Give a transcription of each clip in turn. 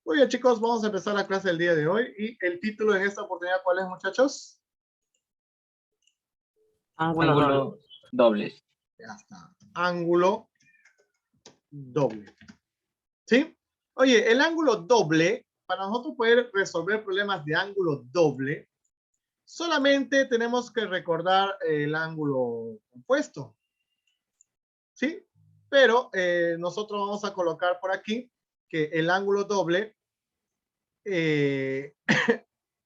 Muy bien, chicos, vamos a empezar la clase del día de hoy. Y el título en esta oportunidad, ¿cuál es, muchachos? Ángulo doble. Dobles. Ya está. Ángulo doble. ¿Sí? Oye, el ángulo doble, para nosotros poder resolver problemas de ángulo doble, solamente tenemos que recordar el ángulo compuesto. ¿Sí? Pero nosotros vamos a colocar por aquí que el ángulo doble,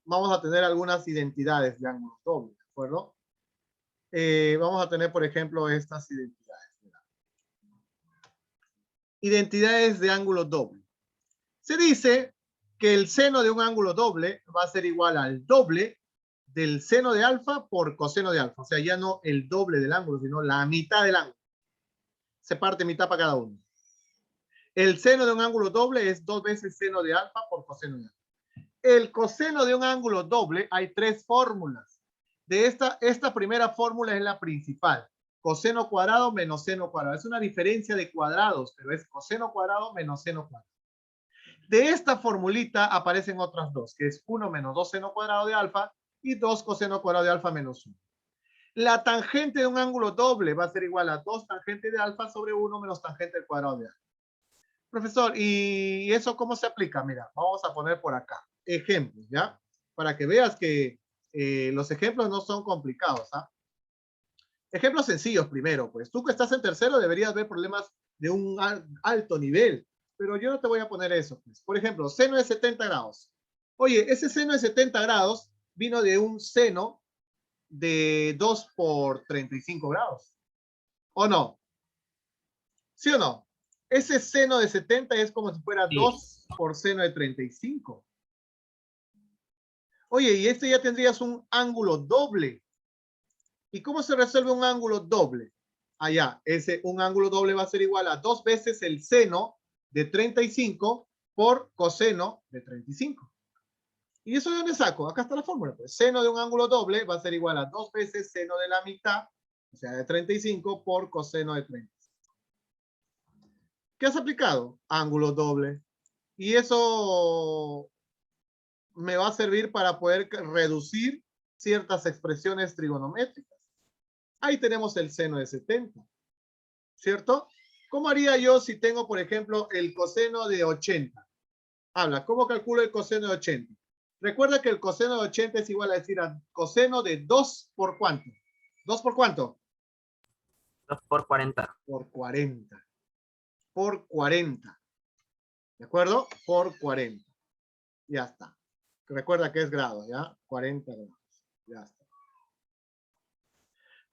vamos a tener algunas identidades de ángulo doble, ¿de acuerdo? Vamos a tener, por ejemplo, estas identidades. Mira. Identidades de ángulo doble. Se dice que el seno de un ángulo doble va a ser igual al doble del seno de alfa por coseno de alfa. O sea, ya no el doble del ángulo, sino la mitad del ángulo. Se parte mitad para cada uno. El seno de un ángulo doble es 2 veces seno de alfa por coseno de alfa. El coseno de un ángulo doble, hay 3 fórmulas. De esta primera fórmula es la principal. Coseno cuadrado menos seno cuadrado. Es una diferencia de cuadrados, pero es coseno cuadrado menos seno cuadrado. De esta formulita aparecen otras dos, que es 1 menos 2 seno cuadrado de alfa y 2 coseno cuadrado de alfa menos 1. La tangente de un ángulo doble va a ser igual a 2 tangente de alfa sobre 1 menos tangente del cuadrado de alfa. Profesor, ¿y eso cómo se aplica? Mira, vamos a poner por acá ejemplos, ¿ya? Para que veas que los ejemplos no son complicados, ¿ah? Ejemplos sencillos primero, pues. Tú que estás en tercero deberías ver problemas de un alto nivel, pero yo no te voy a poner eso, pues. Por ejemplo, seno de 70 grados. Oye, ese seno de 70 grados vino de un seno de 2 por 35 grados. ¿O no? ¿Sí o no? Ese seno de 70 es como si fuera 2 por seno de 35. Oye, y este ya tendrías un ángulo doble. ¿Y cómo se resuelve un ángulo doble? Allá, un ángulo doble va a ser igual a 2 veces el seno de 35 por coseno de 35. ¿Y eso de dónde saco? Acá está la fórmula. Pues seno de un ángulo doble va a ser igual a 2 veces seno de la mitad, o sea, de 35 por coseno de 35. ¿Qué has aplicado? Ángulo doble. Y eso me va a servir para poder reducir ciertas expresiones trigonométricas. Ahí tenemos el seno de 70, ¿cierto? ¿Cómo haría yo si tengo, por ejemplo, el coseno de 80? Habla, ¿cómo calculo el coseno de 80? Recuerda que el coseno de 80 es igual a decir a coseno de 2 por ¿cuánto? ¿2 por cuánto? 2 por 40. Por 40. Por 40. ¿De acuerdo? Por 40. Ya está. Recuerda que es grado, ¿ya? 40 grados. Ya está.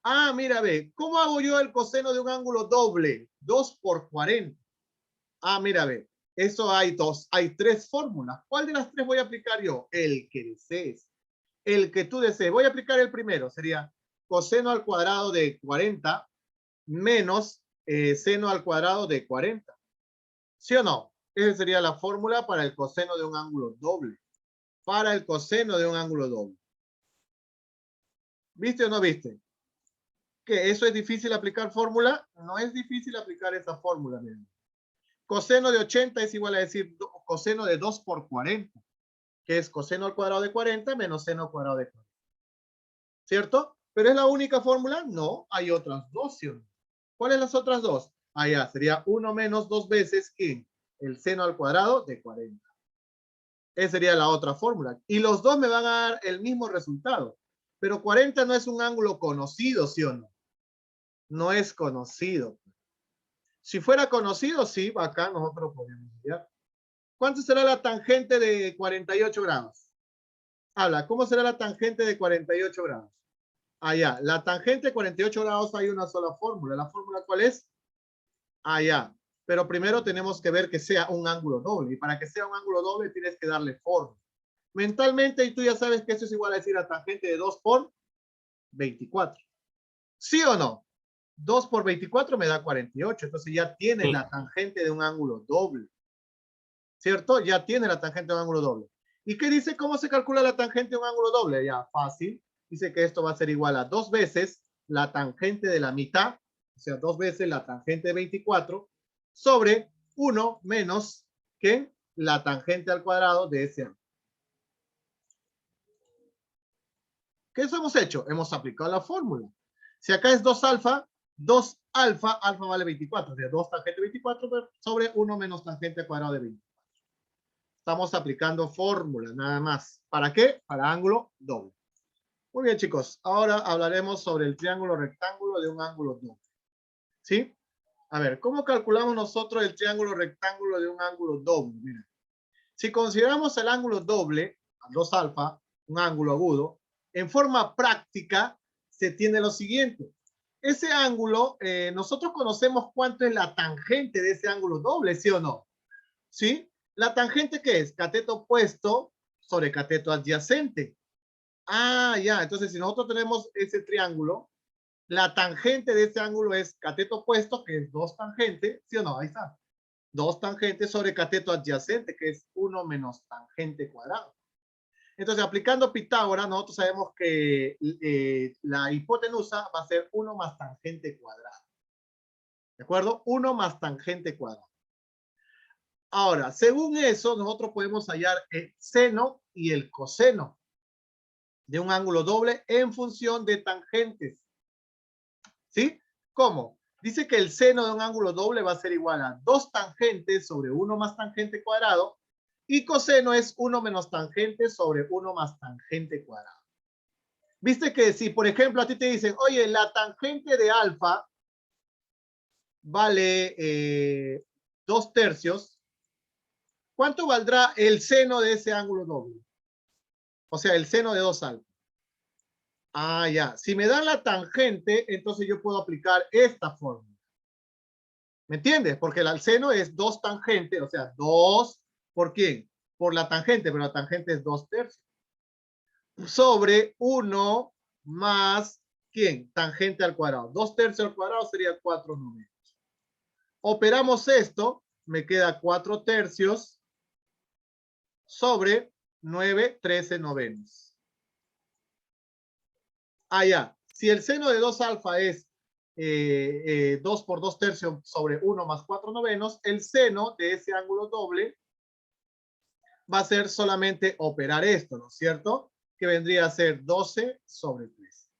Ah, mira, ve. ¿Cómo hago yo el coseno de un ángulo doble? 2 por 40. Ah, mira, ve. Eso hay 3 fórmulas. ¿Cuál de las 3 voy a aplicar yo? El que desees. El que tú desees. Voy a aplicar el primero. Sería coseno al cuadrado de 40 menos seno al cuadrado de 40. ¿Sí o no? Esa sería la fórmula para el coseno de un ángulo doble. Para el coseno de un ángulo doble. ¿Viste o no viste? ¿Que eso es difícil aplicar fórmula? No es difícil aplicar esa fórmula. Miren. Coseno de 80 es igual a decir coseno de 2 por 40, que es coseno al cuadrado de 40 menos seno al cuadrado de 40. ¿Cierto? ¿Pero es la única fórmula? No, hay otras dos. ¿Sí? ¿Cuáles las otras dos? Allá sería 1 menos 2 veces ¿qué? El seno al cuadrado de 40. Esa sería la otra fórmula. Y los dos me van a dar el mismo resultado. Pero 40 no es un ángulo conocido, ¿sí o no? No es conocido. Si fuera conocido, sí, acá nosotros lo podemos ver. ¿Cuánto será la tangente de 48 grados? Habla, ¿cómo será la tangente de 48 grados? Allá, la tangente de 48 grados hay una sola fórmula. ¿La fórmula cuál es? Allá. Pero primero tenemos que ver que sea un ángulo doble. Y para que sea un ángulo doble tienes que darle forma. Mentalmente, y tú ya sabes que eso es igual a decir la tangente de 2 por 24. ¿Sí o no? 2 por 24 me da 48. Entonces ya tienes la tangente de un ángulo doble. ¿Cierto? Ya tienes la tangente de un ángulo doble. ¿Y qué dice? ¿Cómo se calcula la tangente de un ángulo doble? Ya, fácil. Dice que esto va a ser igual a 2 veces la tangente de la mitad, o sea, 2 veces la tangente de 24, sobre 1 menos, ¿qué? la tangente al cuadrado de ese ángulo. ¿Qué eso hemos hecho? Hemos aplicado la fórmula. Si acá es 2 alfa, 2 alfa, alfa vale 24. O sea, 2 tangente 24 sobre 1 menos tangente al cuadrado de 24. Estamos aplicando fórmula, nada más. ¿Para qué? Para ángulo doble. Muy bien, chicos. Ahora hablaremos sobre el triángulo rectángulo de un ángulo doble. ¿Sí? A ver, ¿cómo calculamos nosotros el triángulo rectángulo de un ángulo doble? Mira, si consideramos el ángulo doble, 2 alfa, un ángulo agudo, en forma práctica se tiene lo siguiente. Ese ángulo, nosotros conocemos cuánto es la tangente de ese ángulo doble, ¿sí o no? ¿Sí? ¿La tangente qué es? Cateto opuesto sobre cateto adyacente. Ah, ya. Entonces, si nosotros tenemos ese triángulo, la tangente de ese ángulo es cateto opuesto, que es 2 tangente, ¿sí o no? Ahí está. 2 tangentes sobre cateto adyacente, que es 1 menos tangente cuadrado. Entonces, aplicando Pitágoras, nosotros sabemos que la hipotenusa va a ser 1 más tangente cuadrado. ¿De acuerdo? 1 más tangente cuadrado. Ahora, según eso, nosotros podemos hallar el seno y el coseno de un ángulo doble en función de tangentes. ¿Sí? ¿Cómo? Dice que el seno de un ángulo doble va a ser igual a 2 tangentes sobre 1 más tangente cuadrado y coseno es 1 menos tangente sobre 1 más tangente cuadrado. Viste que si, por ejemplo, a ti te dicen, oye, la tangente de alfa vale 2 tercios, ¿cuánto valdrá el seno de ese ángulo doble? O sea, el seno de 2 alfa. Ah, ya. Si me dan la tangente, entonces yo puedo aplicar esta fórmula. ¿Me entiendes? Porque el seno es 2 tangente, o sea, 2, ¿por quién? Por la tangente, pero la tangente es 2 tercios. Sobre 1 más, ¿quién? Tangente al cuadrado. 2 tercios al cuadrado sería 4 novenos. Operamos esto, me queda 4 tercios sobre 9, 13 novenos. Ah, ya. Si el seno de 2 alfa es 2 por 2 tercios sobre 1 más 4 novenos, el seno de ese ángulo doble va a ser solamente operar esto, ¿no es cierto? Que vendría a ser 12 sobre 3.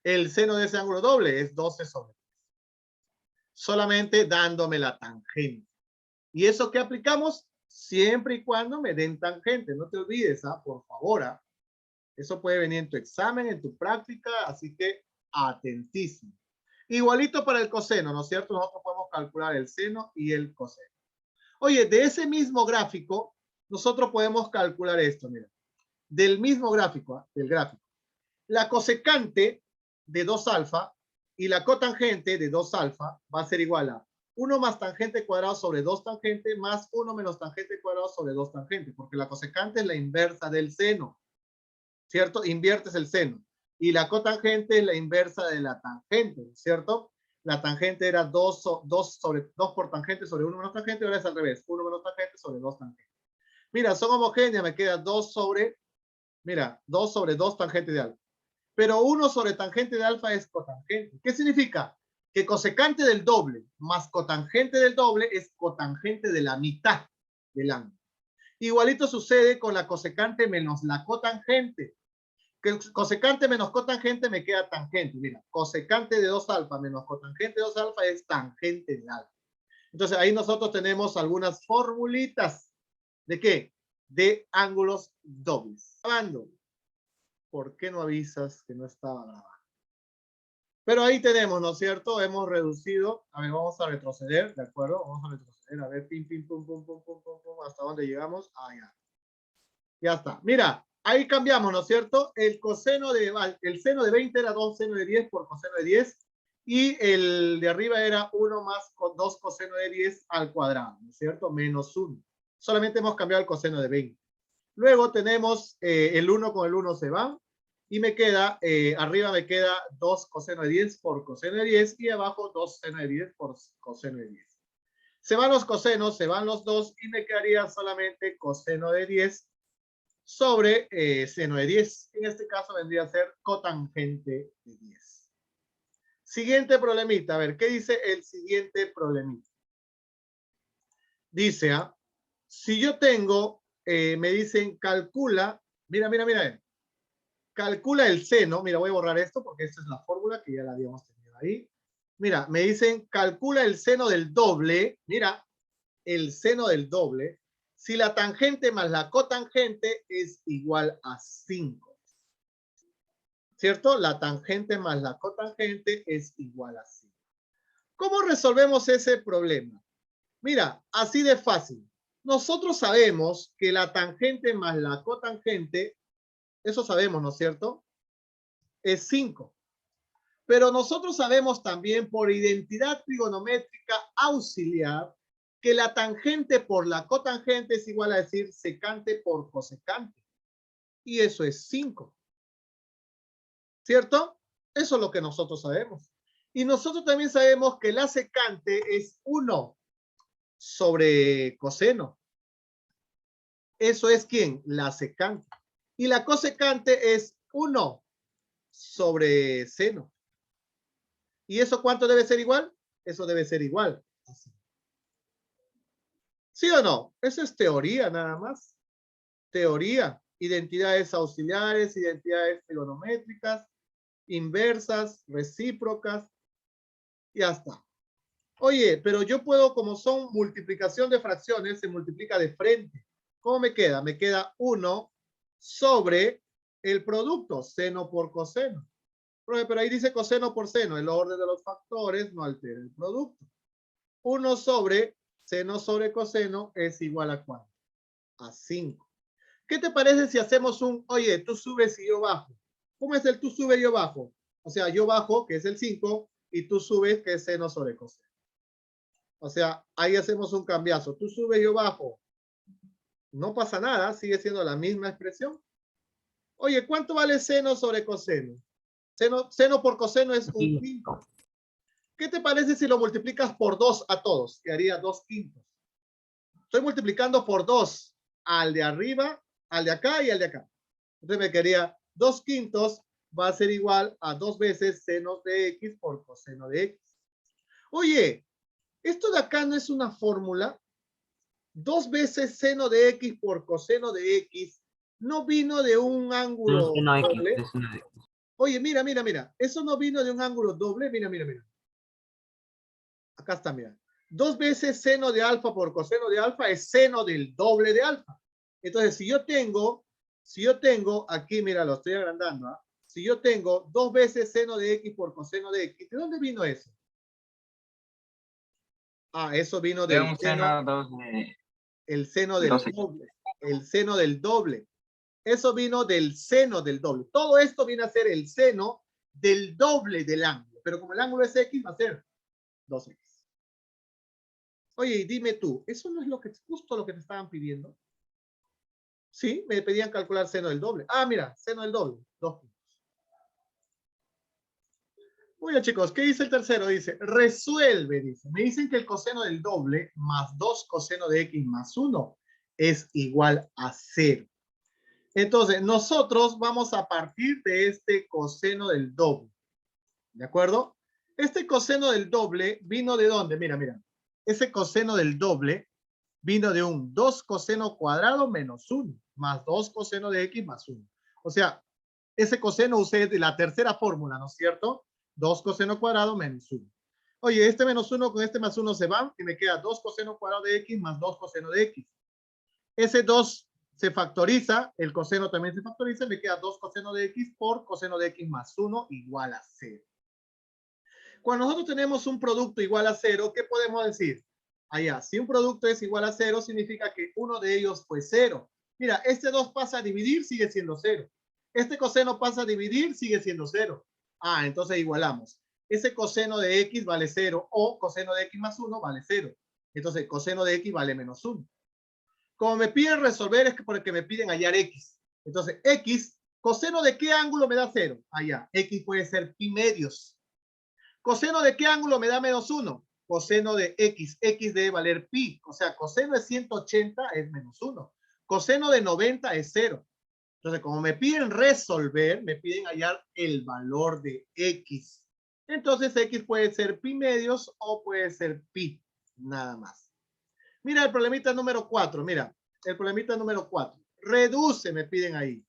El seno de ese ángulo doble es 12 sobre 3. Solamente dándome la tangente. ¿Y eso qué aplicamos? Siempre y cuando me den tangente. No te olvides, por favor. Eso puede venir en tu examen, en tu práctica, así que atentísimo. Igualito para el coseno, ¿no es cierto? Nosotros podemos calcular el seno y el coseno. Oye, de ese mismo gráfico, nosotros podemos calcular esto, mira. Del mismo gráfico, del gráfico. La cosecante de 2 alfa y la cotangente de 2 alfa va a ser igual a 1 más tangente cuadrado sobre 2 tangente más 1 menos tangente cuadrado sobre 2 tangente, porque la cosecante es la inversa del seno, ¿cierto? Inviertes el seno. Y la cotangente es la inversa de la tangente, ¿cierto? La tangente era 2 por tangente sobre 1 menos tangente, ahora es al revés, 1 menos tangente sobre 2 tangente. Mira, son homogéneas, me queda 2 sobre, mira, 2 sobre 2 tangente de alfa. Pero 1 sobre tangente de alfa es cotangente. ¿Qué significa? Que cosecante del doble más cotangente del doble es cotangente de la mitad del ángulo. Igualito sucede con la cosecante menos la cotangente. Que cosecante menos cotangente me queda tangente. Mira, cosecante de 2 alfa menos cotangente de 2 alfa es tangente de alfa. Entonces ahí nosotros tenemos algunas formulitas. ¿De qué? De ángulos dobles. Grabando. ¿Por qué no avisas que no estaba grabando? Pero ahí tenemos, ¿no es cierto? Hemos reducido. A ver, vamos a retroceder, ¿de acuerdo? Vamos a retroceder. A ver, pim, pim, pum, pum, pum, pum, pum, pum. ¿Hasta dónde llegamos? Ah, ya. Ya está. Mira, ahí cambiamos, ¿no es cierto? El seno de 20 era 2 seno de 10 por coseno de 10. Y el de arriba era 1 más 2 coseno de 10 al cuadrado, ¿no es cierto? Menos 1. Solamente hemos cambiado el coseno de 20. Luego tenemos el 1 con el 1 se van. Y me queda, arriba me queda 2 coseno de 10 por coseno de 10 y abajo 2 seno de 10 por coseno de 10. Se van los cosenos, se van los 2 y me quedaría solamente coseno de 10 sobre seno de 10. En este caso vendría a ser cotangente de 10. Siguiente problemita. A ver, ¿qué dice el siguiente problemita? Dice, si yo tengo, me dicen, calcula, mira, calcula el seno, mira, voy a borrar esto porque esta es la fórmula que ya la habíamos tenido ahí. Mira, me dicen, calcula el seno del doble, mira, el seno del doble, si la tangente más la cotangente es igual a 5. ¿Cierto? La tangente más la cotangente es igual a 5. ¿Cómo resolvemos ese problema? Mira, así de fácil. Nosotros sabemos que la tangente más la cotangente, eso sabemos, ¿no es cierto? Es 5. Pero nosotros sabemos también por identidad trigonométrica auxiliar que la tangente por la cotangente es igual a decir secante por cosecante. Y eso es 5. ¿Cierto? Eso es lo que nosotros sabemos. Y nosotros también sabemos que la secante es 1 sobre coseno. Eso es ¿quién? La secante. Y la cosecante es 1 sobre seno. ¿Y eso cuánto debe ser igual? Eso debe ser igual. ¿Sí o no? Eso es teoría nada más. Teoría. Identidades auxiliares, identidades trigonométricas, inversas, recíprocas. Ya está. Oye, pero yo puedo, como son multiplicación de fracciones, se multiplica de frente. ¿Cómo me queda? Me queda 1 sobre el producto, seno por coseno. Pero ahí dice coseno por seno, el orden de los factores no altera el producto. 1 sobre seno sobre coseno es igual a ¿cuánto? A 5. ¿Qué te parece si hacemos un, oye, tú subes y yo bajo? ¿Cómo es el tú subes y yo bajo? O sea, yo bajo, que es el 5, y tú subes, que es seno sobre coseno. O sea, ahí hacemos un cambiazo. Tú subes, yo bajo. No pasa nada, sigue siendo la misma expresión. Oye, ¿cuánto vale seno sobre coseno? Seno por coseno es un quinto. ¿Qué te parece si lo multiplicas por 2 a todos? Que haría 2 quintos. Estoy multiplicando por 2 al de arriba, al de acá y al de acá. Entonces me quedaría 2 quintos va a ser igual a 2 veces seno de x por coseno de x. Oye, esto de acá no es una fórmula. 2 veces seno de x por coseno de x no vino de un ángulo doble. Oye, mira. Eso no vino de un ángulo doble. Mira. Acá está, mira. 2 veces seno de alfa por coseno de alfa es seno del doble de alfa. Entonces, si yo tengo, aquí, mira, lo estoy agrandando. ¿eh? Si yo tengo 2 veces seno de x por coseno de x, ¿de dónde vino eso? Eso vino del el seno del doble. El seno del doble. Eso vino del seno del doble. Todo esto viene a ser el seno del doble del ángulo. Pero como el ángulo es x, va a ser 2x. Oye, dime tú, ¿eso no es justo lo que te estaban pidiendo? Sí, me pedían calcular seno del doble. Mira, seno del doble. 2 puntos. Muy bien, chicos, ¿qué dice el tercero? Dice, resuelve, dice. Me dicen que el coseno del doble más 2 coseno de x más 1 es igual a 0. Entonces, nosotros vamos a partir de este coseno del doble. ¿De acuerdo? Este coseno del doble vino de ¿dónde? Mira. Ese coseno del doble vino de un 2 coseno cuadrado menos 1, más 2 coseno de x más 1. O sea, ese coseno usé de la tercera fórmula, ¿no es cierto? 2 coseno cuadrado menos 1. Oye, este menos 1 con este más 1 se van y me queda 2 coseno cuadrado de x más 2 coseno de x. Ese 2 se factoriza, el coseno también se factoriza, me queda 2 coseno de x por coseno de x más 1 igual a 0. Cuando nosotros tenemos un producto igual a 0, ¿qué podemos decir? Allá, si un producto es igual a 0, significa que uno de ellos fue 0. Mira, este 2 pasa a dividir, sigue siendo 0. Este coseno pasa a dividir, sigue siendo 0. Entonces igualamos. Ese coseno de x vale 0 o coseno de x más 1 vale 0. Entonces coseno de x vale menos 1. Como me piden resolver es porque me piden hallar x. Entonces x, coseno de qué ángulo me da 0? Allá, x puede ser pi medios. ¿Coseno de qué ángulo me da menos 1? Coseno de x. X debe valer pi. O sea, coseno de 180 es menos 1. Coseno de 90 es 0. Entonces, como me piden resolver, me piden hallar el valor de x. Entonces, x puede ser pi medios o puede ser pi. Nada más. Mira el problemita número 4. Mira, el problemita número 4. Reduce, me piden ahí.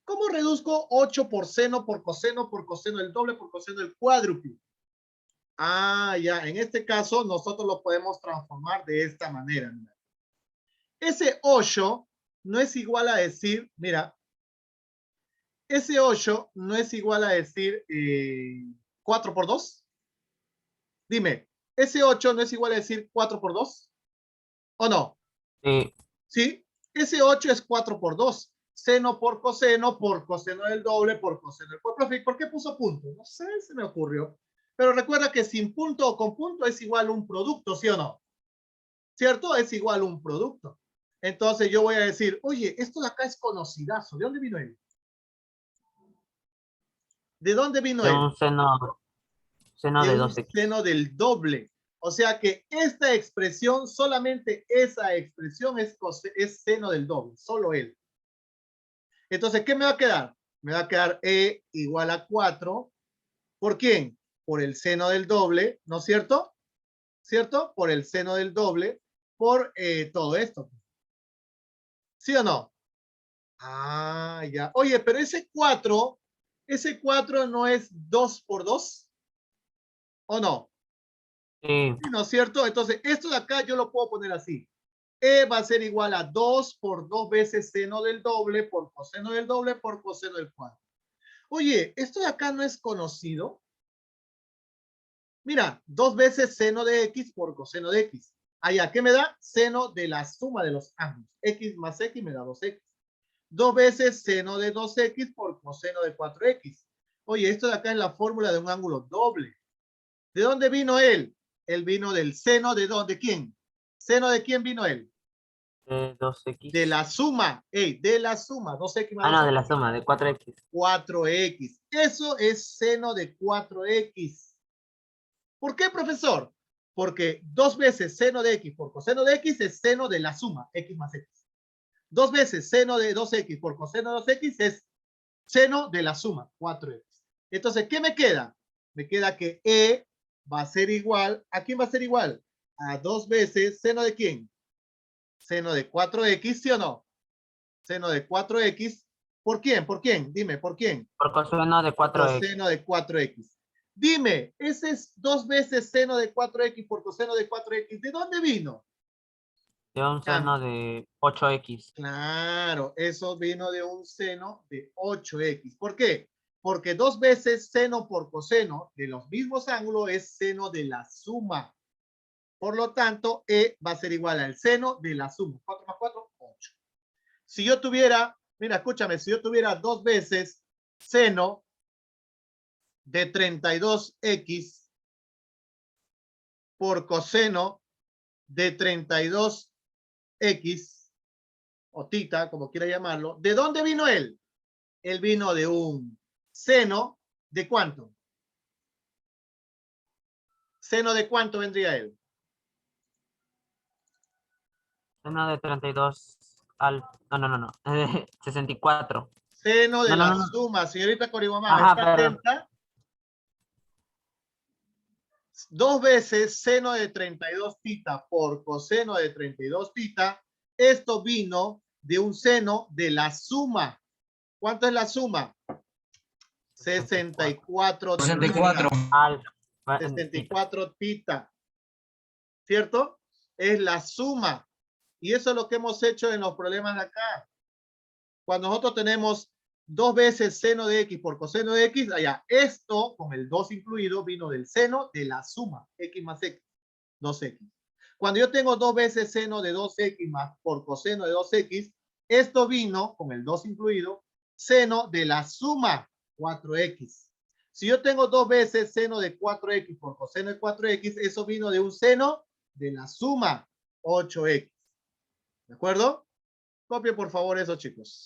¿Cómo reduzco 8 por seno, por coseno del doble, por coseno del cuádruple? Ah, ya. En este caso, nosotros lo podemos transformar de esta manera. Mira. Ese 8 no es igual a decir, mira, ese 8 no es igual a decir 4 por 2. Dime, ese 8 no es igual a decir 4 por 2. ¿O no? Sí. ¿Sí? Ese 8 es 4 por 2. Seno por coseno del doble, por coseno del cuádruple. Profe, ¿por qué puso punto? No sé, se me ocurrió. Pero recuerda que sin punto o con punto es igual a un producto, ¿sí o no? ¿Cierto? Es igual a un producto. Entonces yo voy a decir, oye, esto de acá es conocidazo. ¿De dónde vino él? ¿De dónde vino De él? un seno De de un 2x. seno del doble. O sea que esta expresión, solamente esa expresión es seno del doble, solo él. Entonces, ¿qué me va a quedar? Me va a quedar E igual a 4. ¿Por quién? Por el seno del doble, ¿no es cierto? ¿Cierto? Por el seno del doble, por todo esto. ¿Sí o no? Ah, ya. Oye, pero ese 4 no es 2 por 2, ¿o no? Sí. Sí, ¿no es cierto? Entonces, esto de acá yo lo puedo poner así. E va a ser igual a 2 por 2 veces seno del doble, por coseno del doble, por coseno del cuádruple. Oye, esto de acá no es conocido. Mira, 2 veces seno de x por coseno de x. Allá, ¿qué me da? Seno de la suma de los ángulos. X más x me da 2x. 2 veces seno de 2x por coseno de 4x. Oye, esto de acá es la fórmula de un ángulo doble. ¿De dónde vino él? Él vino del seno de dónde, ¿quién? ¿Seno de quién vino él? De 2x. De la suma, de la suma, 2x más Ah, no, de 2x, la suma, de 4x. 4x. Eso es seno de 4x. ¿Por qué, profesor? Porque 2 veces seno de x por coseno de x es seno de la suma, x más x. 2 veces seno de 2x por coseno de 2x es seno de la suma, 4x. Entonces, ¿qué me queda? Me queda que E va a ser igual, ¿a quién va a ser igual? A 2 veces seno de quién? Seno de 4x, ¿sí o no? Seno de 4x. ¿Por quién? ¿Por quién? Dime, ¿por quién? Por coseno de 4x. Coseno de 4x. Dime, ese es 2 veces seno de 4x por coseno de 4x. ¿De dónde vino? De un seno de 8x. Claro, eso vino de un seno de 8x. ¿Por qué? Porque 2 veces seno por coseno de los mismos ángulos es seno de la suma. Por lo tanto, E va a ser igual al seno de la suma. 4 más 4, 8. Si yo tuviera, mira, escúchame, si yo tuviera 2 veces seno de 32x por coseno de 32x, o tita, como quiera llamarlo, ¿de dónde vino él? Él vino de un seno de ¿cuánto? ¿Seno de cuánto vendría él? Seno de 32 al... No. 64. Seno de No, no, la no, no. suma, señorita Coribamán, Ajá, ¿está perdón. atenta? 2 veces seno de 32 tita por coseno de 32 tita. Esto vino de un seno de la suma. ¿Cuánto es la suma? 64 64. Al... 64 tita. ¿Cierto? Es la suma. Y eso es lo que hemos hecho en los problemas de acá. Cuando nosotros tenemos 2 veces seno de x por coseno de x, allá, esto con el 2 incluido vino del seno de la suma, x más x, 2x. Cuando yo tengo 2 veces seno de 2x más por coseno de 2x, esto vino con el 2 incluido, seno de la suma, 4x. Si yo tengo 2 veces seno de 4x por coseno de 4x, eso vino de un seno de la suma, 8x. ¿De acuerdo? Copien por favor eso, chicos.